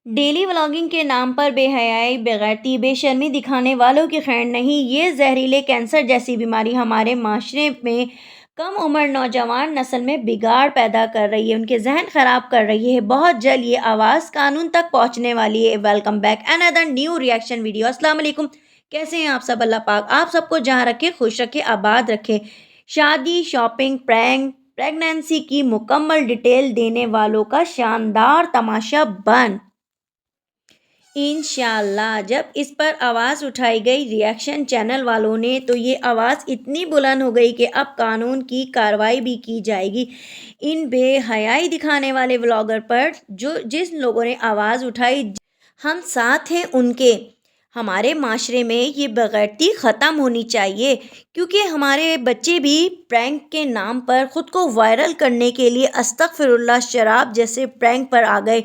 Daily vlogging کے نام پر بے حیائی، بے غیرتی، بے شرمی دکھانے والوں کی خیر نہیں۔ یہ زہریلے کینسر جیسی بیماری ہمارے معاشرے میں کم عمر نوجوان نسل میں بگاڑ پیدا کر رہی ہے، ان کے ذہن خراب کر رہی ہے۔ بہت جلد یہ آواز قانون تک پہنچنے والی ہے۔ ویلکم بیک اندر نیو ریئیکشن ویڈیو۔ السلام علیکم، کیسے ہیں آپ سب؟ اللہ پاک آپ سب کو جہاں رکھے خوش رکھے، آباد رکھے۔ شادی، شاپنگ، پرینک، پریگنینسی کی مکمل ڈیٹیل دینے والوں کا شاندار تماشا بند۔ انشاءاللہ جب اس پر آواز اٹھائی گئی ریئیکشن چینل والوں نے تو یہ آواز اتنی بلند ہو گئی کہ اب قانون کی کارروائی بھی کی جائے گی ان بے حیائی دکھانے والے ولاگر پر جن لوگوں نے آواز اٹھائی۔ ہم ساتھ ہیں ان کے۔ ہمارے معاشرے میں یہ بغیرتی ختم ہونی چاہیے، کیونکہ ہمارے بچے بھی پرینک کے نام پر خود کو وائرل کرنے کے لیے استغفر اللہ شراب جیسے پرینک پر آ گئے۔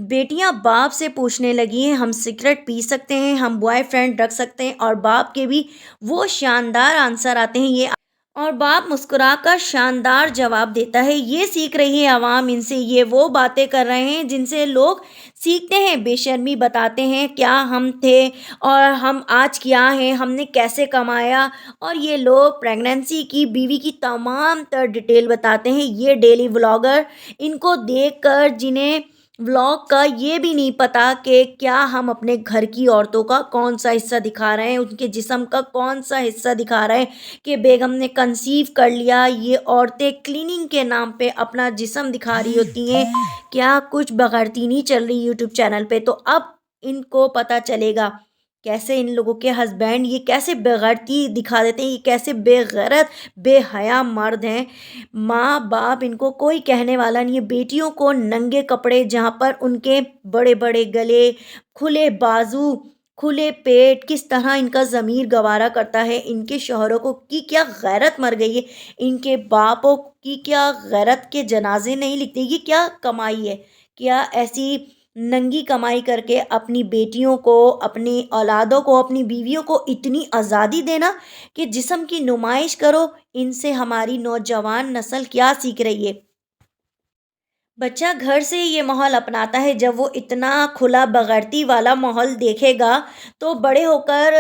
بیٹیاں باپ سے پوچھنے لگی ہیں ہم سگریٹ پی سکتے ہیں، ہم بوائے فرینڈ رکھ سکتے ہیں، اور باپ کے بھی وہ شاندار آنسر آتے ہیں اور باپ مسکرا کر شاندار جواب دیتا ہے۔ یہ سیکھ رہی ہے عوام ان سے، یہ وہ باتیں کر رہے ہیں جن سے لوگ سیکھتے ہیں۔ بے شرمی بتاتے ہیں کیا ہم تھے اور ہم آج کیا ہیں، ہم نے کیسے کمایا، اور یہ لوگ پریگنینسی کی، بیوی کی تمام تر ڈیٹیل بتاتے ہیں۔ یہ ڈیلی ولاگر ان کو دیکھ کر جنہیں ولاگ کا یہ بھی نہیں پتا کہ کیا ہم اپنے گھر کی عورتوں کا کون سا حصہ دکھا رہے ہیں، ان کے جسم کا کون سا حصہ دکھا رہے ہیں کہ بیگم نے کنسیو کر لیا۔ یہ عورتیں کلیننگ کے نام پہ اپنا جسم دکھا رہی ہوتی ہیں، کیا کچھ بغیرتی نہیں چل رہی یوٹیوب چینل پہ۔ تو اب ان کو پتہ چلے گا کیسے ان لوگوں کے ہسبینڈ یہ کیسے بغیرتی دکھا دیتے ہیں، یہ کیسے بے غیرت بے حیا مرد ہیں۔ ماں باپ ان کو کوئی کہنے والا نہیں ہے۔ بیٹیوں کو ننگے کپڑے جہاں پر ان کے بڑے بڑے گلے، کھلے بازو، کھلے پیٹ، کس طرح ان کا ضمیر گوارا کرتا ہے۔ ان کے شوہروں کو کی کیا غیرت مر گئی ہے، ان کے باپوں کی کیا غیرت کے جنازے نہیں لکھتے۔ یہ کیا کمائی ہے، کیا ایسی ننگی کمائی کر کے اپنی بیٹیوں کو، اپنی اولادوں کو، اپنی بیویوں کو اتنی آزادی دینا کہ جسم کی نمائش کرو۔ ان سے ہماری نوجوان نسل کیا سیکھ رہی ہے؟ بچہ گھر سے یہ ماحول اپناتا ہے، جب وہ اتنا کھلا بغیرتی والا ماحول دیکھے گا تو بڑے ہو کر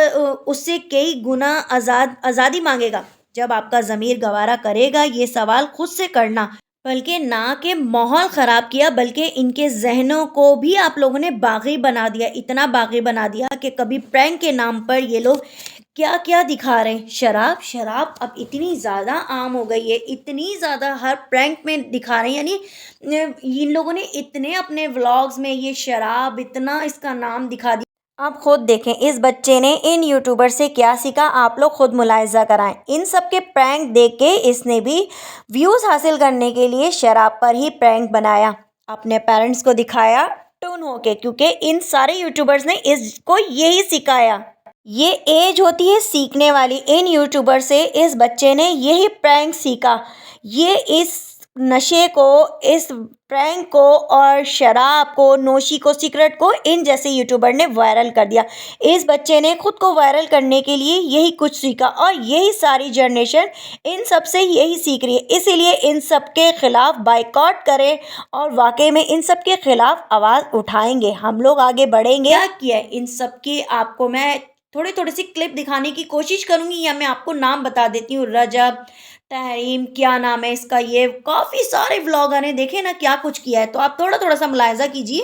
اس سے کئی گنا آزادی مانگے گا۔ جب آپ کا ضمیر گوارا کرے گا یہ سوال خود سے کرنا، بلکہ نہ کہ ماحول خراب کیا بلکہ ان کے ذہنوں کو بھی آپ لوگوں نے باغی بنا دیا، اتنا باغی بنا دیا کہ کبھی پرینک کے نام پر یہ لوگ کیا کیا دکھا رہے ہیں۔ شراب اب اتنی زیادہ عام ہو گئی ہے، اتنی زیادہ ہر پرینک میں دکھا رہے ہیں، یعنی ان لوگوں نے اتنے اپنے ولاگز میں یہ شراب اتنا اس کا نام دکھا دیا۔ آپ خود دیکھیں اس بچے نے ان یوٹیوبر سے کیا سیکھا، آپ لوگ خود ملاحظہ کرائیں۔ ان سب کے پرینک دیکھ کے اس نے بھی ویوز حاصل کرنے کے لیے شراب پر ہی پرینک بنایا، اپنے پیرنٹس کو دکھایا ٹون ہو کے، کیونکہ ان سارے یوٹیوبرز نے اس کو یہی سکھایا۔ یہ ایج ہوتی ہے سیکھنے والی۔ ان یوٹیوبر سے اس بچے نے یہی پرینک سیکھا۔ یہ اس نشے کو، اس پرینک کو اور شراب کو، نوشی کو، سگریٹ کو ان جیسے یوٹیوبر نے وائرل کر دیا۔ اس بچے نے خود کو وائرل کرنے کے لیے یہی کچھ سیکھا، اور یہی ساری جنریشن ان سب سے یہی سیکھ رہی ہے۔ اسی لیے ان سب کے خلاف بائیکاٹ کریں اور واقعی میں ان سب کے خلاف آواز اٹھائیں گے، ہم لوگ آگے بڑھیں گے۔ کیا ہے ان سب کی، آپ کو میں تھوڑی سی کلپ دکھانے کی کوشش کروں گی، یا میں آپ کو نام بتا دیتی ہوں۔ رجب تحریم، کیا نام ہے اس کا، یہ کافی سارے ولاگر ہیں، دیکھیں نا کیا کچھ کیا ہے۔ تو آپ تھوڑا سا ملاحظہ کیجئے۔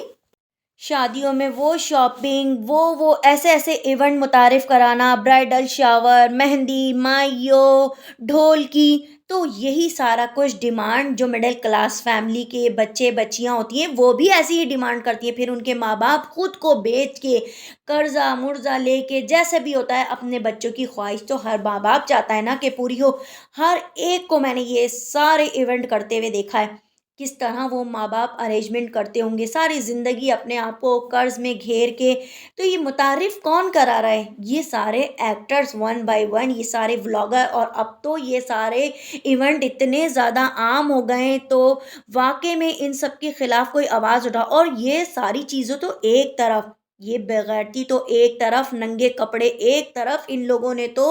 شادیوں میں وہ شاپنگ، وہ ایسے ایونٹ متعارف کرانا، برائڈل شاور، مہندی، مائیو، ڈھول کی، تو یہی سارا کچھ ڈیمانڈ جو مڈل کلاس فیملی کے بچے بچیاں ہوتی ہیں وہ بھی ایسی ہی ڈیمانڈ کرتی ہیں۔ پھر ان کے ماں باپ خود کو بیچ کے، قرضہ مرضہ لے کے، جیسے بھی ہوتا ہے اپنے بچوں کی خواہش تو ہر ماں باپ چاہتا ہے نا کہ پوری ہو۔ ہر ایک کو میں نے یہ سارے ایونٹ کرتے ہوئے دیکھا ہے، کس طرح وہ ماں باپ ارینجمنٹ کرتے ہوں گے ساری زندگی اپنے آپ کو قرض میں گھیر کے۔ تو یہ متعارف کون کرا رہا ہے؟ یہ سارے ایکٹرز، ون بائی ون یہ سارے ولاگر، اور اب تو یہ سارے ایونٹ اتنے زیادہ عام ہو گئے ہیں تو واقعی میں ان سب کے خلاف کوئی آواز اٹھا۔ اور یہ ساری چیزوں تو ایک طرف، یہ بےغیرتی تو ایک طرف، ننگے کپڑے ایک طرف، ان لوگوں نے تو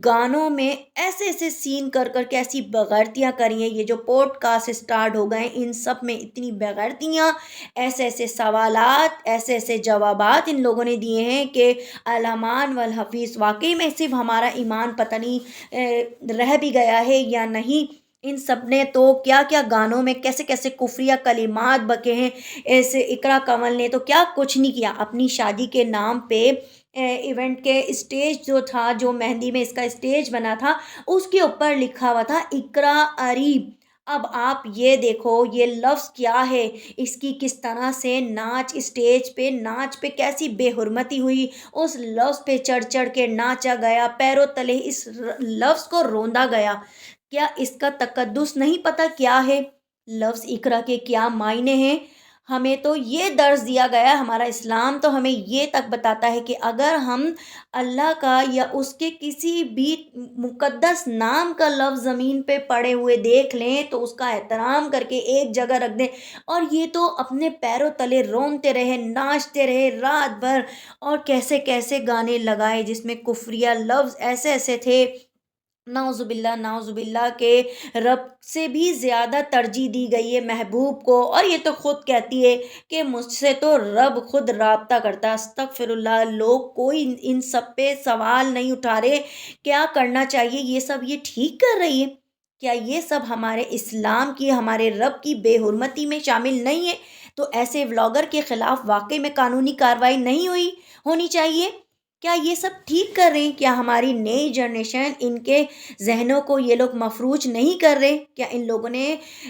گانوں میں ایسے ایسے سین کر کر کے ایسی بےغیرتیاں کری ہیں۔ یہ جو پوڈ کاسٹ اسٹارٹ ہو گئے ہیں، ان سب میں اتنی بےغیرتیاں، ایسے ایسے سوالات، ایسے ایسے جوابات ان لوگوں نے دیے ہیں کہ الحمان والحفیظ، واقعی میں صرف ہمارا ایمان پتہ نہیں رہ بھی گیا ہے یا نہیں۔ ان سب نے تو کیا کیا گانوں میں کیسے کیسے کفریہ کلمات بکے ہیں۔ ایسے اقرا کنول نے تو کیا کچھ نہیں کیا اپنی شادی کے نام پہ۔ ایونٹ کے اسٹیج جو تھا، جو مہندی میں اس کا اسٹیج بنا تھا، اس کے اوپر لکھا ہوا تھا اقرا اریب۔ اب آپ یہ دیکھو یہ لفظ کیا ہے، اس کی کس طرح سے ناچ، اسٹیج پہ ناچ پہ کیسی بے حرمتی ہوئی، اس لفظ پہ چڑھ چڑھ کے ناچا گیا، پیروں تلے اس لفظ کو روندا گیا۔ کیا اس کا تقدس نہیں پتہ کیا ہے، لفظ اقرا کے کیا معنی ہیں؟ ہمیں تو یہ درس دیا گیا، ہمارا اسلام تو ہمیں یہ تک بتاتا ہے کہ اگر ہم اللہ کا یا اس کے کسی بھی مقدس نام کا لفظ زمین پہ پڑے ہوئے دیکھ لیں تو اس کا احترام کر کے ایک جگہ رکھ دیں، اور یہ تو اپنے پیروں تلے رونتے رہے، ناچتے رہے رات بھر، اور کیسے کیسے گانے لگائے جس میں کفریہ لفظ ایسے ایسے تھے، نعوذ باللہ نعوذ باللہ، کے رب سے بھی زیادہ ترجیح دی گئی ہے محبوب کو، اور یہ تو خود کہتی ہے کہ مجھ سے تو رب خود رابطہ کرتا ہے۔ استغفر اللہ، لوگ کوئی ان سب پہ سوال نہیں اٹھا رہے، کیا کرنا چاہیے، یہ سب یہ ٹھیک کر رہی ہے؟ کیا یہ سب ہمارے اسلام کی، ہمارے رب کی بے حرمتی میں شامل نہیں ہے؟ تو ایسے ولاگر کے خلاف واقعی میں قانونی کارروائی نہیں ہونی چاہیے؟ کیا یہ سب ٹھیک کر رہے ہیں؟ کیا ہماری نئی جنریشن، ان کے ذہنوں کو یہ لوگ مفروض نہیں کر رہے؟ کیا ان لوگوں نے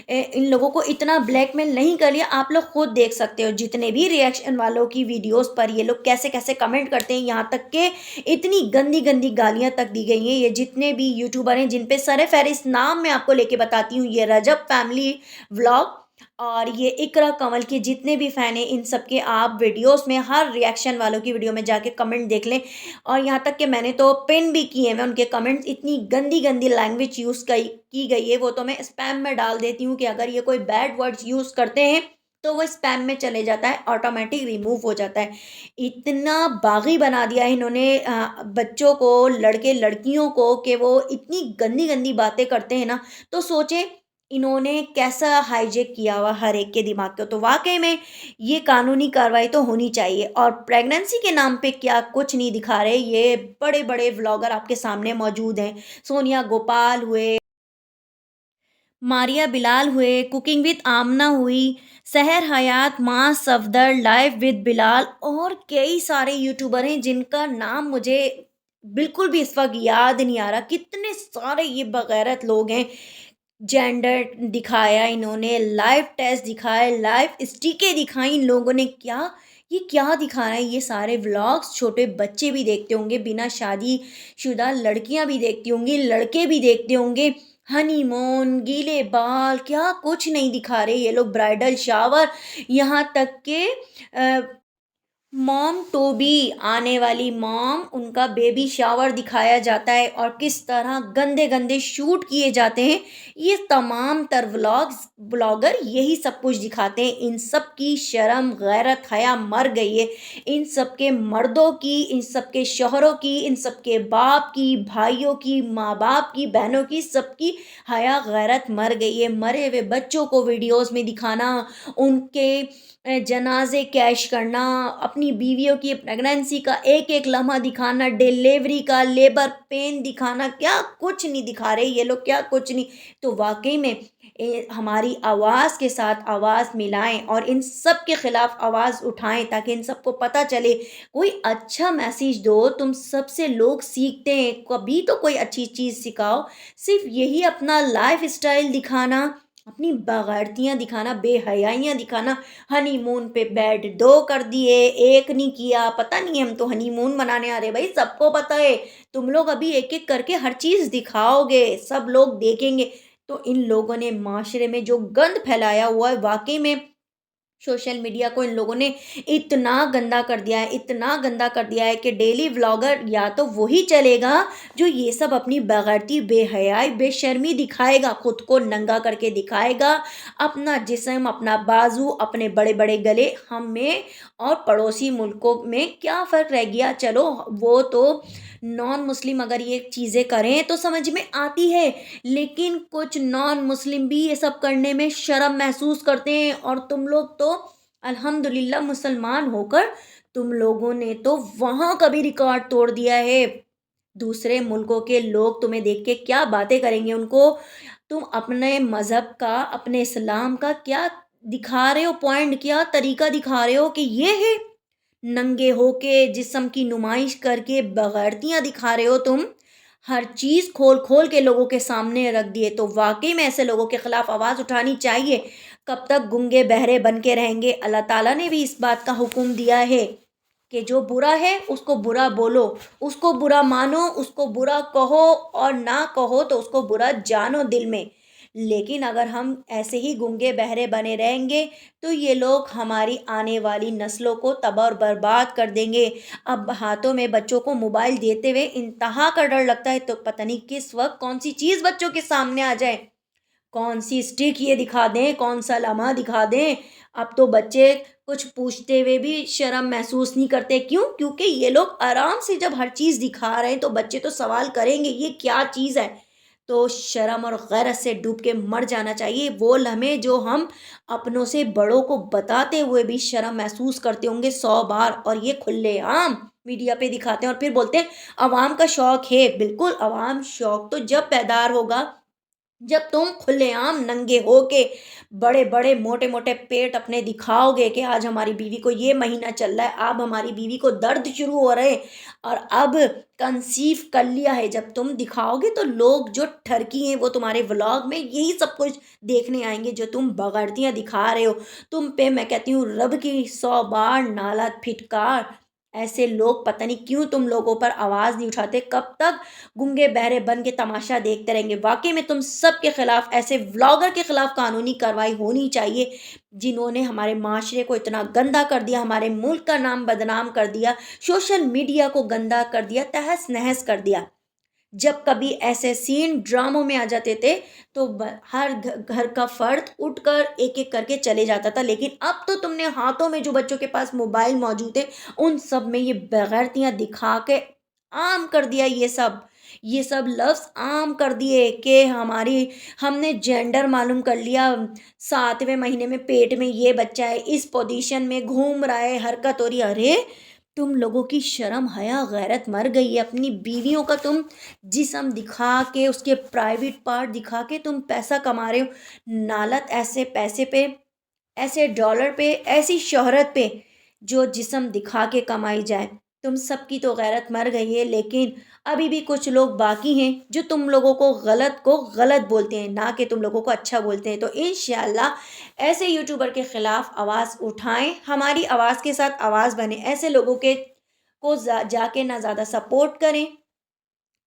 ان لوگوں کو اتنا بلیک میل نہیں کر لیا؟ آپ لوگ خود دیکھ سکتے ہو جتنے بھی ریئیکشن والوں کی ویڈیوز پر یہ لوگ کیسے کیسے کمنٹ کرتے ہیں، یہاں تک کہ اتنی گندی گندی گالیاں تک دی گئی ہیں۔ یہ جتنے بھی یوٹیوبر ہیں جن پہ سر فہرست نام میں آپ کو لے کے بتاتی ہوں، یہ رجب فیملی ولاگ اور یہ اقرا کنول کے جتنے بھی فین ہیں، ان سب کے آپ ویڈیوز میں ہر ریئیکشن والوں کی ویڈیو میں جا کے کمنٹ دیکھ لیں، اور یہاں تک کہ میں نے تو پن بھی کیے ہیں، میں ان کے کمنٹس، اتنی گندی گندی لینگویج یوز کی گئی ہے، وہ تو میں اسپیم میں ڈال دیتی ہوں کہ اگر یہ کوئی بیڈ ورڈز یوز کرتے ہیں تو وہ اسپیم میں چلے جاتا ہے، آٹومیٹک ریموو ہو جاتا ہے۔ اتنا باغی بنا دیا ہے انہوں نے بچوں کو، لڑکے لڑکیوں کو، کہ وہ اتنی گندی گندی باتیں کرتے ہیں نا، تو سوچیں انہوں نے کیسا ہائی جیک کیا ہوا ہر ایک کے دماغ کو۔ تو واقعی میں یہ قانونی کارروائی تو ہونی چاہیے، اور پریگننسی کے نام پہ کیا کچھ نہیں دکھا رہے، یہ بڑے بڑے ولاگر آپ کے سامنے موجود ہیں، سونیا گوپال ہوئے، ماریا بلال ہوئے، کوکنگ وتھ آمنہ ہوئی، سحر حیات، ماں صفدر، لائف وتھ بلال، اور کئی سارے یوٹیوبر ہیں جن کا نام مجھے بالکل بھی اس وقت یاد نہیں آ رہا، کتنے سارے یہ بغیرت لوگ ہیں۔ جینڈر دکھایا انہوں نے، لائف ٹیسٹ دکھائے، لائف اسٹیکیں دکھائیں ان لوگوں نے، کیا یہ کیا دکھا رہے ہیں؟ یہ سارے ولاگس چھوٹے بچے بھی دیکھتے ہوں گے، بنا شادی شدہ لڑکیاں بھی دیکھتی ہوں گی، لڑکے بھی دیکھتے ہوں گے، ہنی مون، گیلے بال، کیا کچھ نہیں دکھا رہے یہ لوگ، برائڈل شاور، یہاں تک کہ موم ٹو بی، آنے والی موم، ان کا بیبی شاور دکھایا جاتا ہے، اور کس طرح گندے گندے شوٹ کیے جاتے ہیں۔ یہ تمام تر بلاگر یہی سب کچھ دکھاتے ہیں۔ ان سب کی شرم غیرت حیا مر گئی ہے، ان سب کے مردوں کی، ان سب کے شوہروں کی، ان سب کے باپ کی، بھائیوں کی، ماں باپ کی، بہنوں کی، سب کی حیا غیرت مر گئی ہے۔ مرے ہوئے بچوں کو ویڈیوز میں دکھانا، ان کے جنازے کیش کرنا، اپنی بیویوں کی پریگننسی کا ایک ایک لمحہ دکھانا، ڈیلیوری کا لیبر پین دکھانا، کیا کچھ نہیں دکھا رہے یہ لوگ، کیا کچھ نہیں۔ تو واقعی میں ہماری آواز کے ساتھ آواز ملائیں اور ان سب کے خلاف آواز اٹھائیں، تاکہ ان سب کو پتہ چلے، کوئی اچھا میسیج دو، تم سب سے لوگ سیکھتے ہیں، کبھی تو کوئی اچھی چیز سکھاؤ، صرف یہی اپنا لائف اسٹائل دکھانا، اپنی بغیرتیاں دکھانا، بے حیائیاں دکھانا، ہنی مون پہ بیڈ 2 کر دیے، ایک نہیں کیا، پتہ نہیں، ہم تو ہنی مون منانے آ رہے، بھائی سب کو پتہ ہے، تم لوگ ابھی ایک ایک کر کے ہر چیز دکھاؤ گے، سب لوگ دیکھیں گے۔ تو ان لوگوں نے معاشرے میں جو گند پھیلایا ہوا ہے، واقعی میں سوشل میڈیا کو ان لوگوں نے اتنا گندا کر دیا ہے، اتنا گندا کر دیا ہے کہ ڈیلی ولاگر یا تو وہی چلے گا جو یہ سب اپنی بغیرتی، بے حیائی، بے شرمی دکھائے گا، خود کو ننگا کر کے دکھائے گا، اپنا جسم، اپنا بازو، اپنے بڑے بڑے گلے. ہم میں اور پڑوسی ملکوں میں کیا فرق رہ گیا؟ چلو وہ تو نان مسلم اگر یہ چیزیں کریں تو سمجھ میں آتی ہے، لیکن کچھ نان مسلم بھی یہ سب کرنے میں شرم محسوس کرتے ہیں، اور تم لوگ تو الحمدللہ مسلمان ہو کر تم لوگوں نے تو وہاں کا بھی ریکارڈ توڑ دیا ہے. دوسرے ملکوں کے لوگ تمہیں دیکھ کے کیا باتیں کریں گے؟ ان کو تم اپنے مذہب کا، اپنے اسلام کا کیا دکھا رہے ہو پوائنٹ، کیا طریقہ دکھا رہے ہو کہ یہ ہے؟ ننگے ہو کے جسم کی نمائش کر کے بغیرتیاں دکھا رہے ہو تم، ہر چیز کھول کھول کے لوگوں کے سامنے رکھ دیے. تو واقعی میں ایسے لوگوں کے خلاف آواز اٹھانی چاہیے. کب تک گنگے بہرے بن کے رہیں گے؟ اللہ تعالیٰ نے بھی اس بات کا حکم دیا ہے کہ جو برا ہے اس کو برا بولو، اس کو برا مانو، اس کو برا کہو، اور نہ کہو تو اس کو برا جانو دل میں. لیکن اگر ہم ایسے ہی گنگے بہرے بنے رہیں گے تو یہ لوگ ہماری آنے والی نسلوں کو تباہ اور برباد کر دیں گے. اب ہاتھوں میں بچوں کو موبائل دیتے ہوئے انتہا کا ڈر لگتا ہے، تو پتہ نہیں کس وقت کون سی چیز بچوں کے سامنے آ جائے، کون سی اسٹک یہ دکھا دیں، کون سا لمحہ دکھا دیں. اب تو بچے کچھ پوچھتے ہوئے بھی شرم محسوس نہیں کرتے. کیوں؟ کیونکہ یہ لوگ آرام سے جب ہر چیز دکھا رہے ہیں تو بچے تو سوال کریں گے یہ کیا چیز ہے. تو شرم اور غیرت سے ڈوب کے مر جانا چاہیے. وہ لمحے جو ہم اپنوں سے بڑوں کو بتاتے ہوئے بھی شرم محسوس کرتے ہوں گے 100 بار، اور یہ کھلے عام میڈیا پہ دکھاتے ہیں اور پھر بولتے ہیں عوام کا شوق ہے. بالکل، عوام شوق تو جب بیدار ہوگا جب تم کھلے عام ننگے ہو کے بڑے بڑے موٹے موٹے پیٹ اپنے دکھاؤ گے کہ آج ہماری بیوی کو یہ مہینہ چل رہا ہے، اب ہماری بیوی کو درد شروع ہو رہے اور اب کنسیو کر لیا ہے. جب تم دکھاؤ گے تو لوگ جو ٹھرکی ہیں وہ تمہارے ولاگ میں یہی سب کچھ دیکھنے آئیں گے جو تم بغیرتیاں دکھا رہے ہو. تم پہ میں کہتی ہوں رب کی 100 بار نالت پھٹکار. ایسے لوگ پتہ نہیں کیوں تم لوگوں پر آواز نہیں اٹھاتے، کب تک گنگے بہرے بن کے تماشا دیکھتے رہیں گے؟ واقعی میں تم سب کے خلاف، ایسے ولاگر کے خلاف قانونی کارروائی ہونی چاہیے جنہوں نے ہمارے معاشرے کو اتنا گندا کر دیا، ہمارے ملک کا نام بدنام کر دیا، سوشل میڈیا کو گندا کر دیا، تہس نہس کر دیا. جب کبھی ایسے سین ڈراموں میں آ جاتے تھے تو ہر گھر کا فرد اٹھ کر ایک ایک کر کے چلے جاتا تھا. لیکن اب تو تم نے ہاتھوں میں جو بچوں کے پاس موبائل موجود ہے ان سب میں یہ بغیرتیاں دکھا کے عام کر دیا. یہ سب لفظ عام کر دیے کہ ہم نے جینڈر معلوم کر لیا، 7ویں مہینے میں پیٹ میں یہ بچہ ہے، اس پوزیشن میں گھوم رہا ہے، حرکت ہو رہی ہے. ارے تم لوگوں کی شرم حیا غیرت مر گئی ہے. اپنی بیویوں کا تم جسم دکھا کے، اس کے پرائیویٹ پارٹ دکھا کے تم پیسہ کما رہے ہو. نالت ایسے پیسے پہ، ایسے ڈالر پہ، ایسی شہرت پہ جو جسم دکھا کے کمائی جائے. تم سب کی تو غیرت مر گئی ہے، لیکن ابھی بھی کچھ لوگ باقی ہیں جو تم لوگوں کو غلط بولتے ہیں، نہ کہ تم لوگوں کو اچھا بولتے ہیں. تو انشاءاللہ ایسے یوٹیوبر کے خلاف آواز اٹھائیں، ہماری آواز کے ساتھ آواز بنے. ایسے لوگوں کو جا کے نہ زیادہ سپورٹ کریں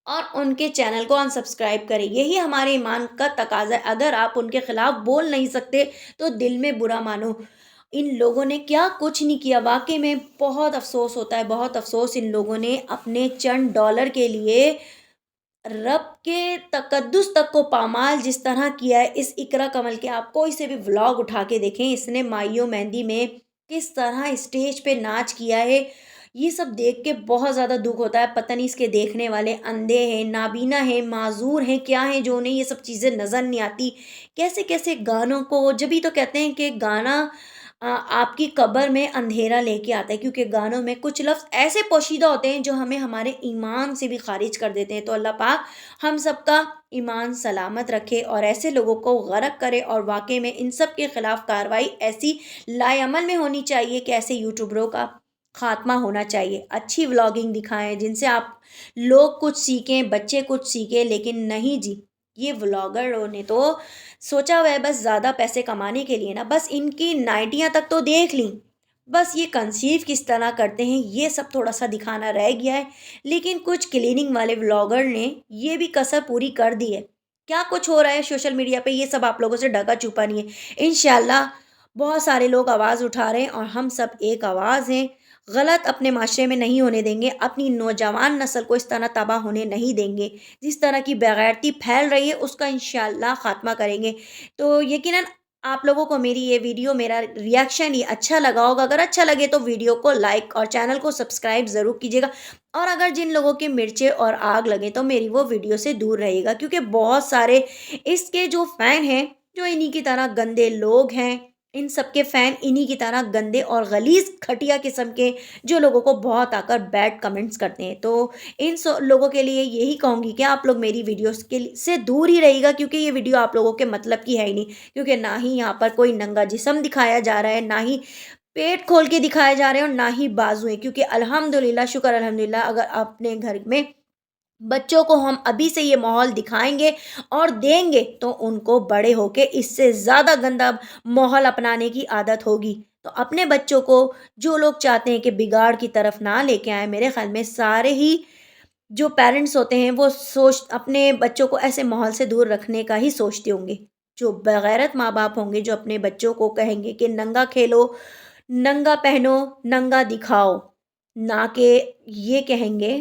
اور ان کے چینل کو انسبسکرائب کریں. یہی ہمارے ایمان کا تقاضا ہے. اگر آپ ان کے خلاف بول نہیں سکتے تو دل میں برا مانو. ان لوگوں نے کیا کچھ نہیں کیا. واقعی میں بہت افسوس ہوتا ہے، بہت افسوس. ان لوگوں نے اپنے چند ڈالر کے لیے رب کے تقدس تک کو پامال جس طرح کیا ہے. اس اقرا کمل کے آپ کوئی سے بھی ولاگ اٹھا کے دیکھیں، اس نے مائیو مہندی میں کس طرح اسٹیج پہ ناچ کیا ہے. یہ سب دیکھ کے بہت زیادہ دکھ ہوتا ہے. پتہ نہیں اس کے دیکھنے والے اندھے ہیں، نابینا ہیں، معذور ہیں، کیا ہیں جو انہیں یہ سب چیزیں نظر نہیں آتی. کیسے کیسے گانوں کو، جبھی تو کہتے ہیں کہ گانا آپ کی قبر میں اندھیرا لے کے آتا ہے، کیونکہ گانوں میں کچھ لفظ ایسے پوشیدہ ہوتے ہیں جو ہمیں ہمارے ایمان سے بھی خارج کر دیتے ہیں. تو اللہ پاک ہم سب کا ایمان سلامت رکھے اور ایسے لوگوں کو غرق کرے. اور واقعی میں ان سب کے خلاف کارروائی ایسی لائے عمل میں ہونی چاہیے کہ ایسے یوٹیوبروں کا خاتمہ ہونا چاہیے. اچھی ولاگنگ دکھائیں جن سے آپ لوگ کچھ سیکھیں، بچے کچھ سیکھیں. لیکن نہیں جی، یہ ولاگروں نے تو سوچا ہوا ہے بس زیادہ پیسے کمانے کے لیے نا، بس ان کی نائٹیاں تک تو دیکھ لیں، بس یہ کنسیو کس طرح کرتے ہیں یہ سب تھوڑا سا دکھانا رہ گیا ہے. لیکن کچھ کلیننگ والے ولاگر نے یہ بھی کسر پوری کر دی ہے. کیا کچھ ہو رہا ہے سوشل میڈیا پہ یہ سب آپ لوگوں سے ڈھکا چھپا نہیں ہے. انشاءاللہ بہت سارے لوگ آواز اٹھا رہے ہیں اور ہم سب ایک آواز ہیں. غلط اپنے معاشرے میں نہیں ہونے دیں گے، اپنی نوجوان نسل کو اس طرح تباہ ہونے نہیں دیں گے. جس طرح کی بےغیرتی پھیل رہی ہے اس کا انشاءاللہ خاتمہ کریں گے. تو یقیناً آپ لوگوں کو میری یہ ویڈیو، میرا ریئیکشن یہ اچھا لگا ہوگا. اگر اچھا لگے تو ویڈیو کو لائک اور چینل کو سبسکرائب ضرور کیجیے گا. اور اگر جن لوگوں کے مرچیں اور آگ لگے تو میری وہ ویڈیو سے دور رہے گا، کیونکہ بہت سارے اس کے جو فین ہیں جو انہی کی طرح گندے لوگ ہیں. ان سب کے فین انہی کی طرح گندے اور غلیظ گھٹیا قسم کے، جو لوگوں کو بہت آ کر بیڈ کمنٹس کرتے ہیں. تو ان لوگوں کے لیے یہی کہوں گی کہ آپ لوگ میری ویڈیوز کے سے دور ہی رہیے گا، کیونکہ یہ ویڈیو آپ لوگوں کے مطلب کی ہے ہی نہیں. کیونکہ نہ ہی یہاں پر کوئی ننگا جسم دکھایا جا رہا ہے، نہ ہی پیٹ کھول کے دکھائے جا رہے ہیں، اور نہ ہی بازویں. کیونکہ الحمدللہ، شکر الحمدللہ، اگر اپنے گھر میں بچوں کو ہم ابھی سے یہ ماحول دکھائیں گے اور دیں گے تو ان کو بڑے ہو کے اس سے زیادہ گندا ماحول اپنانے کی عادت ہوگی. تو اپنے بچوں کو، جو لوگ چاہتے ہیں کہ بگاڑ کی طرف نہ لے کے آئیں، میرے خیال میں سارے ہی جو پیرنٹس ہوتے ہیں وہ اپنے بچوں کو ایسے ماحول سے دور رکھنے کا ہی سوچتے ہوں گے. جو بغیرت ماں باپ ہوں گے جو اپنے بچوں کو کہیں گے کہ ننگا کھیلو، ننگا پہنو، ننگا دکھاؤ، نہ کہ یہ کہیں گے